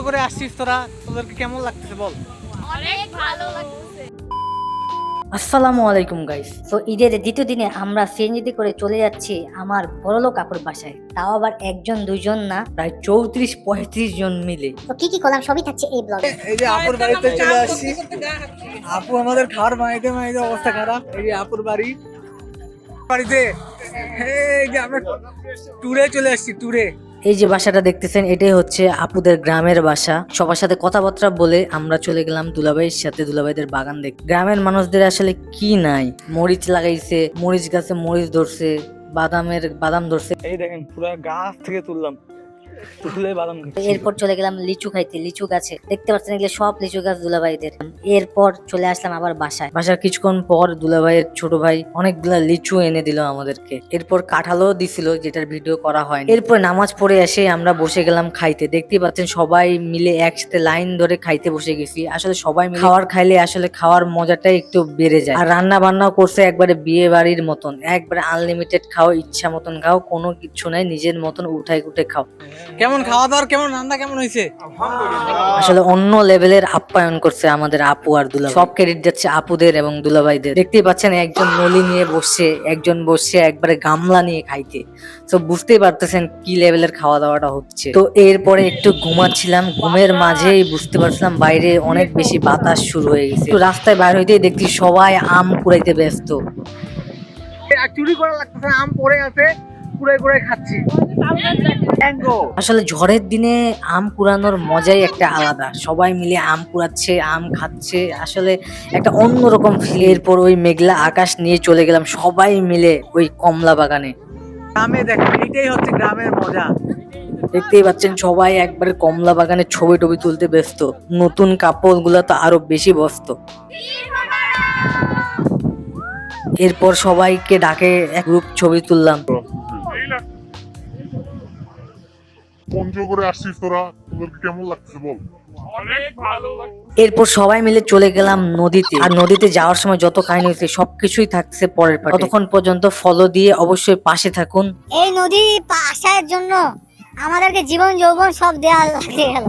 করে আসছিস তোরা, তোদেরকে কেমন লাগতেছে বল? অনেক ভালো লাগছে। আসসালামু আলাইকুম গাইস। তো ঈদের দ্বিতীয় দিনে আমরা সিএনজিতে করে চলে যাচ্ছি আমার বড়লোক আপুর বাসায়, তাও আবার একজন দুইজন না, প্রায় 34-35 জন মিলে। তো কি কি করলাম সবই থাকছে এই ব্লগে। এই যে আপুর বাড়িতে চলে আসছি। আপু আমাদের খাওয়ার মাইতে মাইতে অবস্থা খারাপ। এই যে আপুর বাড়িতে এই যে আমরা ট্যুরে চলে আসছি, ট্যুরে। এই যে বাসাটা দেখতেছেন, এটাই হচ্ছে আপুদের গ্রামের বাসা। সবার সাথে কথাবার্তা বলে আমরা চলে গেলাম দুলাভাইয়ের সাথে দুলাভাইদের বাগান দেখতে। গ্রামের মানুষদের আসলে কি নাই, মরিচ লাগাইছে, মরিচ গাছে মরিচ ধরছে, বাদাম ধরছে। এই দেখেন পুরো গাছ থেকে তুললাম, তুলে বাদাম খাচ্ছি। এরপর চলে গেলাম লিচু খাইতে, লিচু গাছে দেখতে পাচ্ছেন এগুলো সব লিচু গাছ দুলাভাইদের। এরপর চলে আসলাম আবার বাসার কিছুক্ষণ পর দুলাভাইয়ের ছোট ভাই অনেকগুলা লিচু এনে দিল আমাদেরকে। এরপর কাঁঠালও দিছিল, যেটার ভিডিও করা হয়। এরপর নামাজ পড়ে এসে আমরা বসে গেলাম খাইতে। দেখতে পাচ্ছেন সবাই মিলে একসাথে লাইন ধরে খাইতে বসে গেছি। আসলে সবাই মিলে খাওয়ার খাইলে আসলে খাওয়ার মজাটাই একটু বেড়ে যায়। আর রান্না বান্নাও করছে একবারে বিয়ে বাড়ির মতন, একবারে আনলিমিটেড খাও, ইচ্ছা মতন খাও, কোনো কিছু নাই, নিজের মতন উঠাই খাও। কেমন খাওয়া দাওয়ার, কেমন রান্না কেমন হয়েছে? আসলে অন্য লেভেলের আপ্যায়ন করছে আমাদের আপু আর দুলাভাই। সব ক্রেডিট যাচ্ছে আপুদের এবং দুলাভাইদের। দেখতেই পাচ্ছেন একজন নলি নিয়ে বসছে, একজন বসছে একবারে গামলা নিয়ে খাইতে। তো বুঝতেই পারতেছেন কি লেভেলের খাওয়া দাওয়াটা হচ্ছে। তো এরপরে একটু ঘুমাচ্ছিলাম, ঘুমের মাঝেই বুঝতে পারছিলাম বাইরে অনেক বেশি বাতাস শুরু হয়ে গেছে। তো রাস্তায় বাইরে হইতেই দেখছি সবাই আম কুড়াইতে ব্যস্ত। চুরি করা লাগতেছে, আম পড়ে আছে, কুড়াই খাচ্ছি। আসলে ঝড়ের দিনে আম কুড়ানোর মজাই একটা আলাদা। সবাই মিলে আম কুড়াচ্ছে, আম খাচ্ছে, আসলে একটা অন্যরকম ফিল। এরপর ওই মেঘলা আকাশ নিয়ে চলে গেলাম সবাই মিলে ওই কমলা বাগানে। গ্রামে দেখেন, এটাই হচ্ছে গ্রামের মজা। দেখতেই পাচ্ছেন সবাই একবারে কমলা বাগানে ছবি টবি তুলতে ব্যস্ত। নতুন কাপড় গুলা তো আরো বেশি ব্যস্ত। এরপর সবাইকে ডাকে এক গ্রুপ ছবি তুললাম। পঞ্চগড়ে আসছিস তোরা, তোদেরকে কেমন লাগতেছে বল? এরপর সবাই মিলে চলে গেলাম নদীতে। আর নদীতে যাওয়ার সময় যত কাহিনী হয়েছে সবকিছুই থাকছে পরের পার্টে। ততক্ষণ পর্যন্ত ফলো দিয়ে অবশ্যই পাশে থাকুন। এই নদী আসার জন্য আমাদেরকে জীবন যৌবন সব দেয়া লাগে গেল।